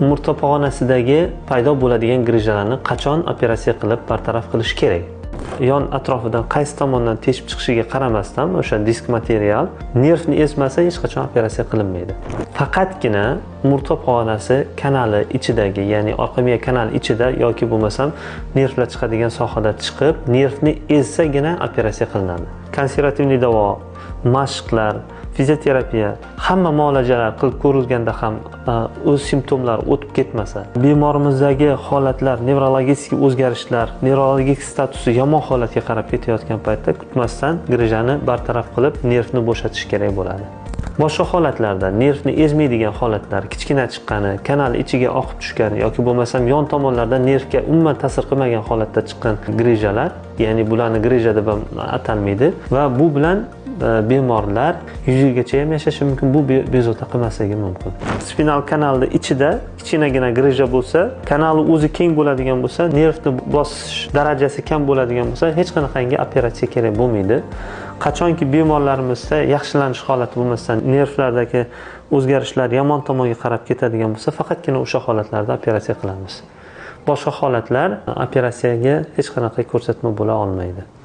umurtqa pog'onasidagi paydo bo'ladigan grijalarni qachon operatsiya qilib bartaraf qilish kerak? Yon atrofidan qaysi tomondan teshib chiqishiga qaramasdan o'sha disk material nervni ezmasa hech qachon operatsiya qilinmaydi. Faqatgina umurtqa pog'onasi kanali ichidagi, ya'ni orqa miya kanali ichida yoki bo'lmasam nervlar chiqadigan sohada chiqib, nervni ezsagina operatsiya qilinadi. Konservativniy davo, mashqlar, fizioterapiya, hamma muolajalar qilib ko'rilganda ham o'z simptomlar o'tib ketmasa, bemorimizdagi holatlar, nevrologik o'zgarishlar, nevrologik statusi yomon holatga qarab ketayotgan paytda kutmasdan grijani bartaraf qilib, nervni bo'shatish kerak bo'ladi. Boshqa holatlarda nervni ezmaydigan holatlar, kichkina chiqqani, kanal ichiga oqib tushgani yoki bo'lmasam yon tomonlarda nervga umuman ta'sir qilmagan holatda chiqqan grijalar, ya'ni bularni grija deb ham atalmaydi va bu bilan bemorlar 100 yilgacha ham yashashi mumkin. Bu bezovta qilmasligi mumkin. Spinal kanalning ichida kichkinagina grija bo'lsa, kanali o'zi keng bo'ladigan bo'lsa, nervni bosish darajasi kam bo'ladigan bo'lsa, hech qanaqangi operatsiya kerak bo'lmaydi. Qachonki bemorlarimizda yaxshilanish holati bo'lmasdan nervlardagi o'zgarishlar yomon tomonga qarab ketadigan bo'lsa, faqatgina o'sha holatlarda operatsiya qilamiz. Boshqa holatlar operatsiyaga hech qanaqa ko'rsatma bo'la olmaydi.